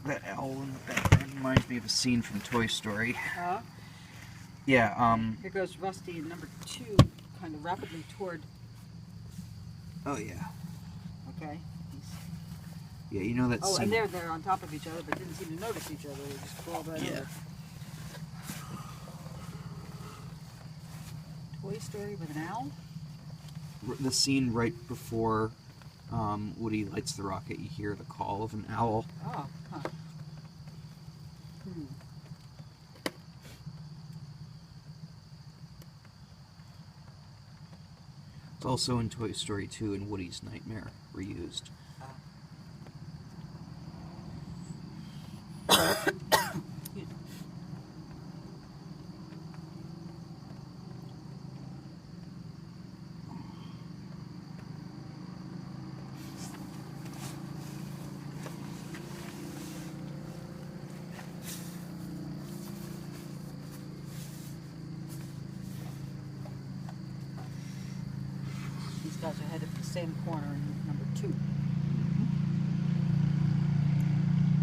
That owl in the background reminds me of a scene from Toy Story. Yeah, Here goes Rusty in number 2, kind of rapidly toward. Oh, yeah. Okay. Yeah, you know that scene. And they're on top of each other, but didn't seem to notice each other. They just crawled right over. Toy Story with an owl? The scene right before Woody lights the rocket, you hear the call of an owl. Oh, huh. It's also in Toy Story 2 and Woody's Nightmare, reused. These guys are headed for the same corner in number 2.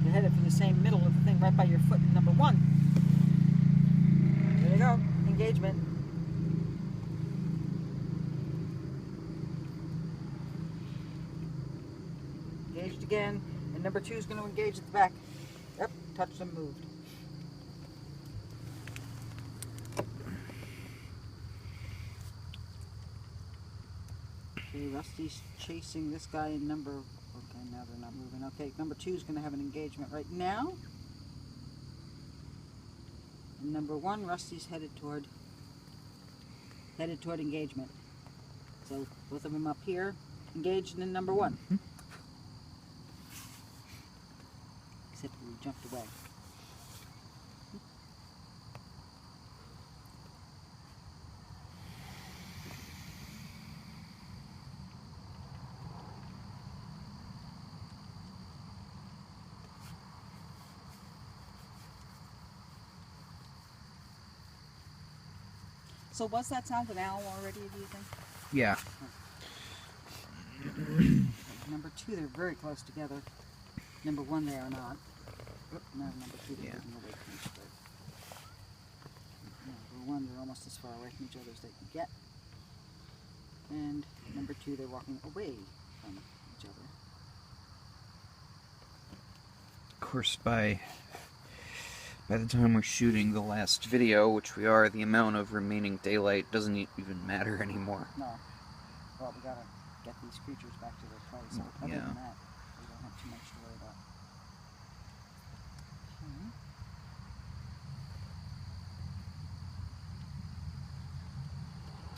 They're headed for the same middle of the thing right by your foot in number 1. There you go. Engagement. Engaged again. And number 2 is going to engage at the back. Yep, touched and moved. Okay, Rusty's chasing this guy in number... Okay, now they're not moving. Okay, number 2 is going to have an engagement right now. And number 1, Rusty's headed toward engagement. So both of them up here, engaged in number 1. Except we jumped away. So was that sound an owl already, do you think? Yeah. Number 2, they're very close together. Number 1, they are not. No, number 2, they're moving away from each other. Number 1, they're almost as far away from each other as they can get. And number 2, they're walking away from each other. Of course, by the time we're shooting the last video, which we are, the amount of remaining daylight doesn't even matter anymore. No. Well, we gotta get these creatures back to their place. But other than that, we don't have too much to worry about.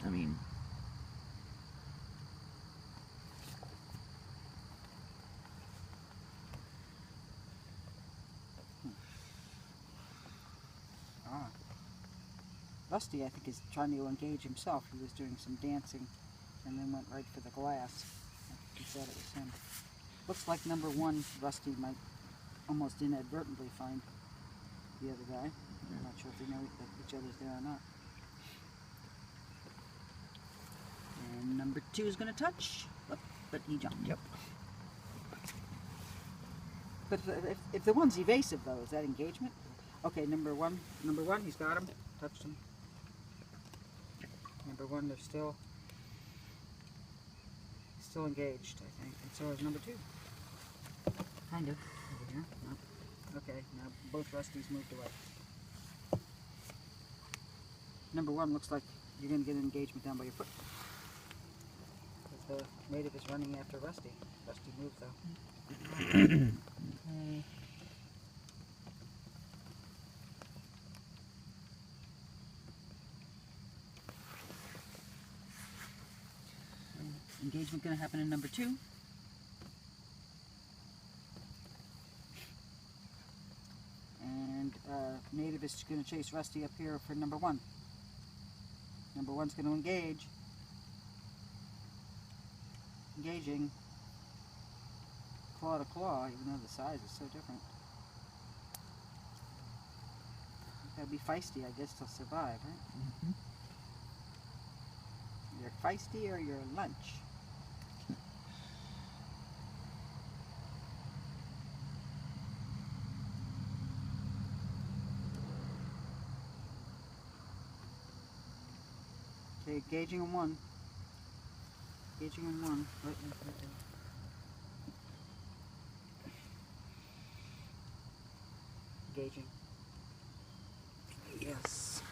I mean... Rusty, I think, is trying to engage himself. He was doing some dancing and then went right for the glass. He said it was him. Looks like number 1, Rusty might almost inadvertently find the other guy. I'm not sure if they know that each other's there or not. And number 2 is going to touch, but he jumped. Yep. But if the one's evasive, though, is that engagement? Okay, number one, he's got him. Touched him. Number 1, they're still engaged, I think. And so is number 2. Kind of. Over here. No. Okay, now both Rusties moved away. Number 1 looks like you're going to get an engagement down by your foot. Because the native is running after Rusty. Rusty moved, though. Okay. Engagement going to happen in number 2. And native is going to chase Rusty up here for number 1. Number 1's going to engage. Engaging. Claw to claw, even though the size is so different. You've got to be feisty, I guess, to survive, right? You're feisty or you're lunch. They're engaging in one. Engaging in one. Right. Engaging. Yes.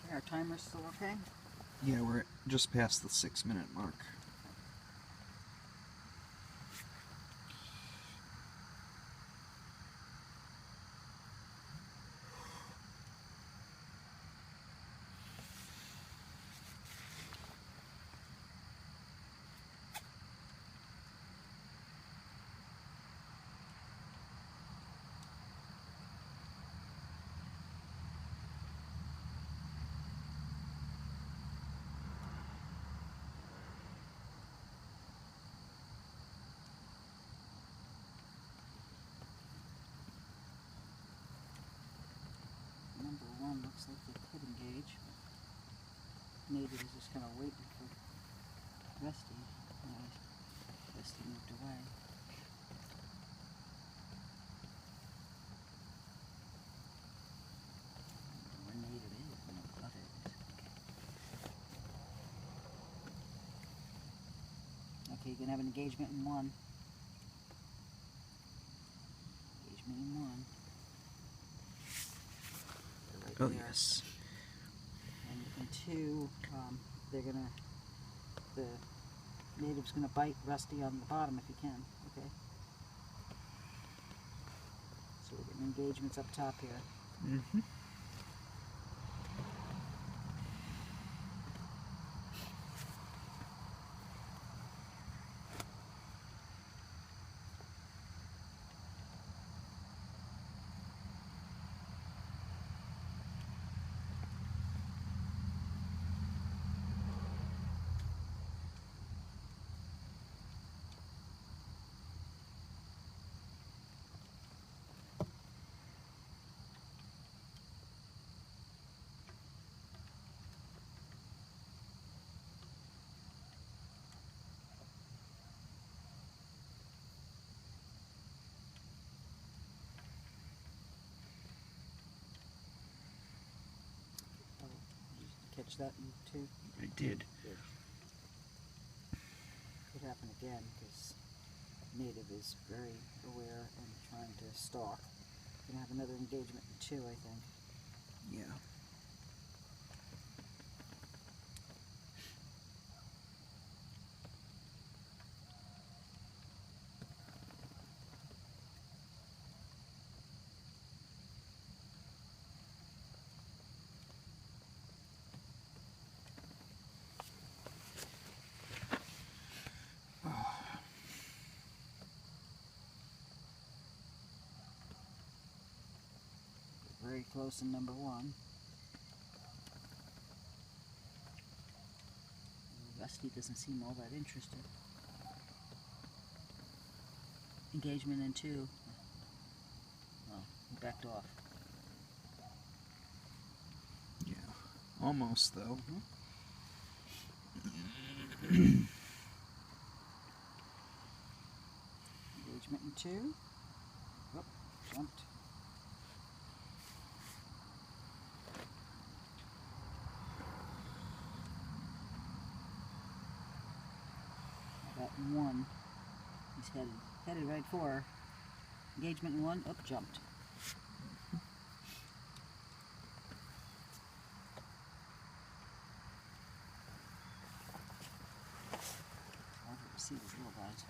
Okay, our timer's still okay? Yeah, we're just past the 6-minute mark. Number one looks like they could engage. Native is just kind of waiting for Rusty. Rusty moved away. Where Native is, and the other is. Okay, you can have an engagement in one. Engagement in one. Right Oh, there. yes. And in two, they're gonna, the Native's gonna bite Rusty on the bottom if he can. Okay. So we're getting engagements up top here. Mm-hmm. Oh, did you catch that in two? I did. Good. Could happen again because Native is very aware and trying to stalk. Gonna have another engagement in two, I think. Yeah. Very close in number one. Rusty doesn't seem all that interested. Engagement in two. Oh, he backed off. Yeah. Almost, though. Engagement in two. Oh, jumped. That one. He's headed right for her. Engagement in one. Up, jumped. Hard to see these little guys.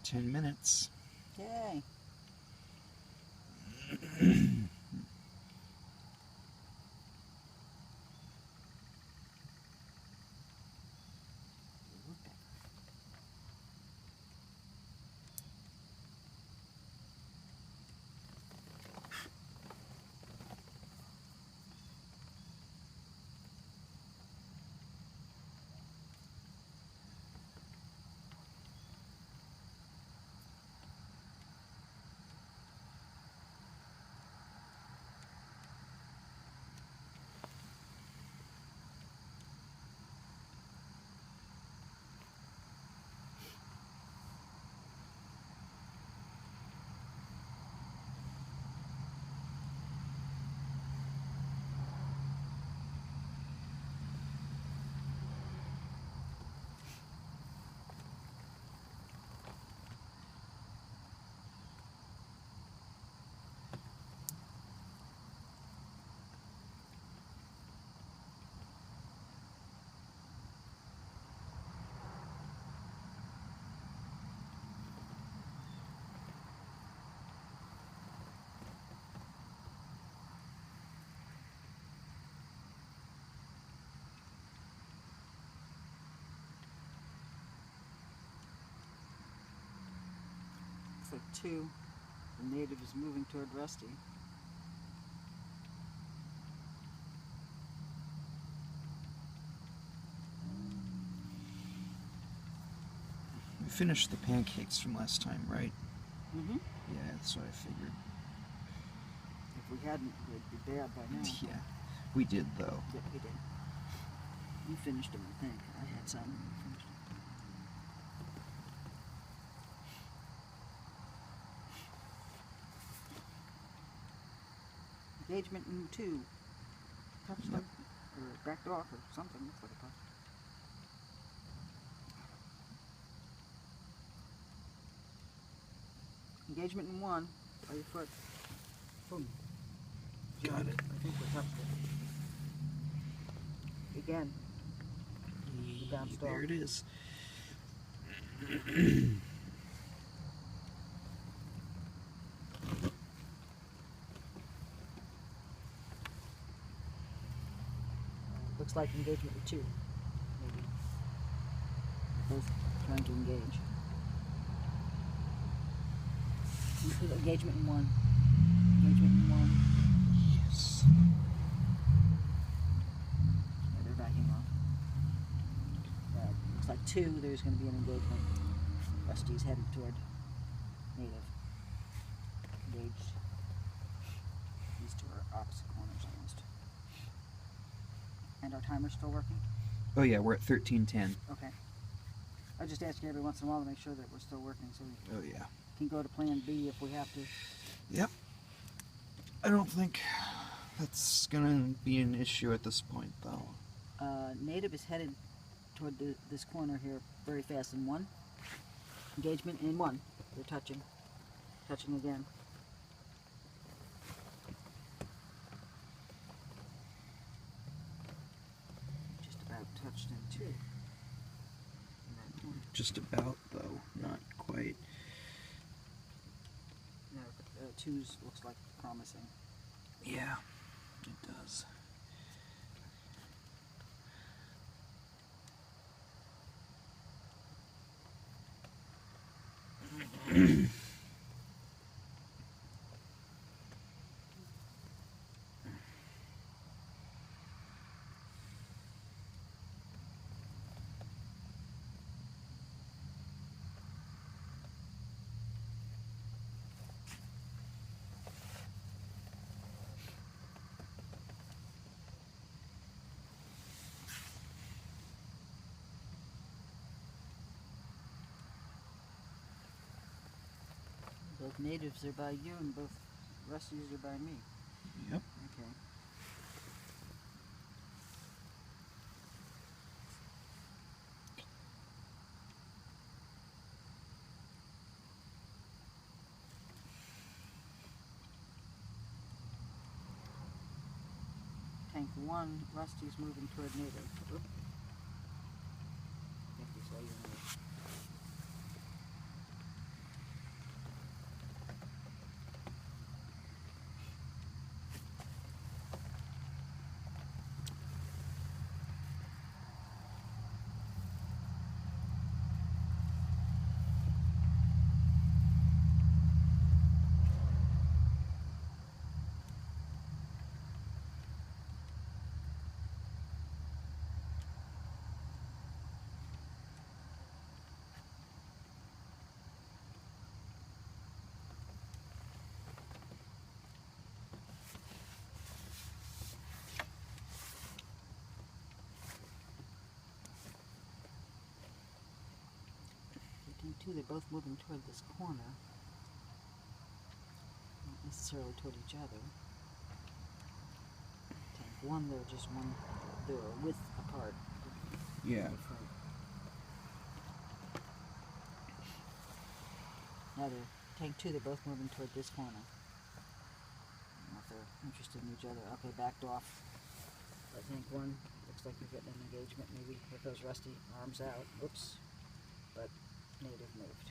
Ten minutes. Yay! like 2. The native is moving toward Rusty. We finished the pancakes from last time, right? Mm-hmm. Yeah, that's what I figured. If we hadn't, we'd be bad by now. Yeah, we did though. Yep, we did. You finished them, I think. I had some. You finished them. Engagement in 2. Touched Yep. up, or backed off, or something. Looks like a touch. Engagement in 1. By your foot. Boom. Got it. I think we touched it. Again. You bounced There off. it is. Looks like engagement in 2. Maybe. Both trying to engage. Engagement in 1. Engagement in 1. Yes. Yeah, they're backing off. Looks like 2, there's going to be an engagement. Rusty's headed toward native. Engaged. These 2 are opposite corners almost. And our timer's still working? Oh yeah, we're at 13:10. Okay. I just ask you every once in a while to make sure that we're still working so we Oh yeah. can go to plan B if we have to. Yep. I don't think that's gonna be an issue at this point, though. Native is headed toward this corner here very fast in 1. Engagement in 1. They're touching. Touching again. Just about touched in 2. In that corner. Just about, though. Not quite. No, 2's looks like promising. Yeah, it does. Both natives are by you and both Rusty's are by me. Yep. Okay. Tank 1, Rusty's moving toward native. Oop. I think we saw your native. Tank 2, they're both moving toward this corner. Not necessarily toward each other. Tank 1, they're just they're a width apart. Yeah. Now tank 2, they're both moving toward this corner. I don't know if they're interested in each other. Okay, backed off. But tank 1, looks like you're getting an engagement. Maybe with those Rusty arms out. Whoops. But native moved.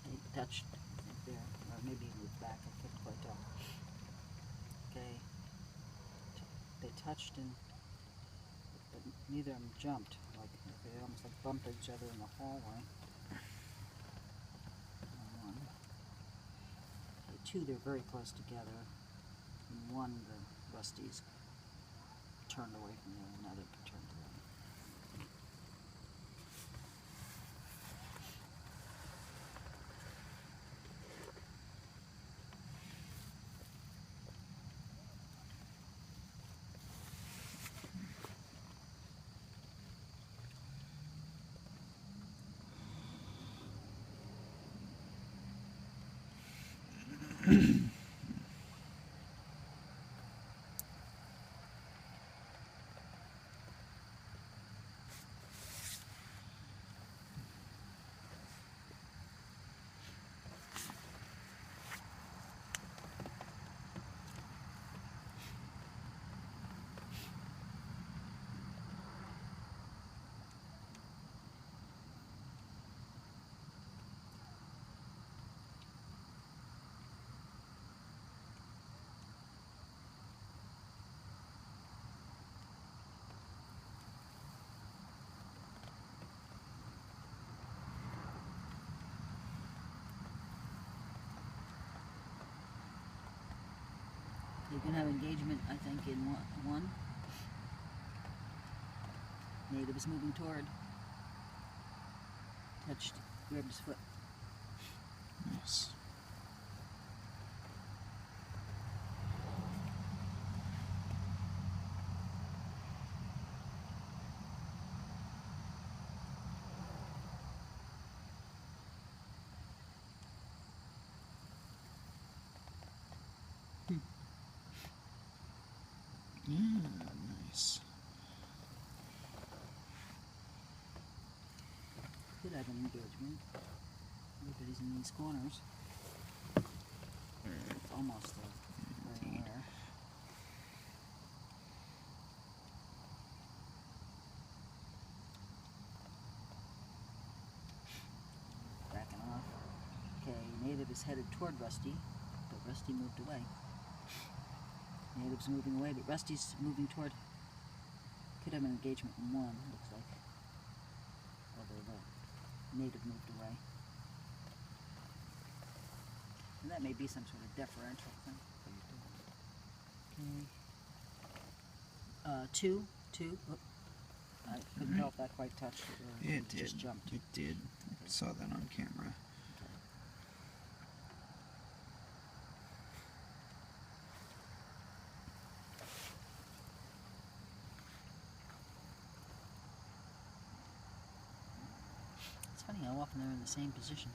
He touched right there. Or maybe he moved back. I couldn't quite tell. Okay. They touched, and but neither of them jumped. Like they almost like bumped each other in the hallway. One. Okay, two, they're very close together. And one, the Rusty's turned away from the other, another turned away. You can have engagement, I think, in one. Native is moving toward. Touched, grabbed his foot. Nice. Yeah, nice. Could have an engagement. Everybody's in these corners. It's almost right there. Backing off. Okay, Native is headed toward Rusty, but Rusty moved away. Native's moving away, but Rusty's moving toward. Could have an engagement in one, looks like. Although the Native moved away. And that may be some sort of deferential thing. Okay. Two. Oh, I couldn't tell if that quite touched it or It did. just jumped. It did. Okay. Saw that on camera. Okay. It's funny how often they're in the same position.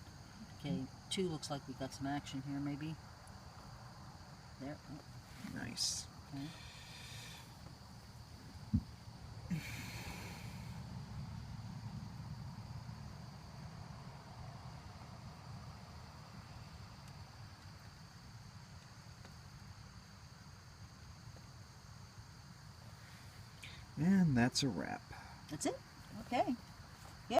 Okay, two looks like we got some action here, maybe. There. Oh, Nice. okay. And that's a wrap. That's it. Okay.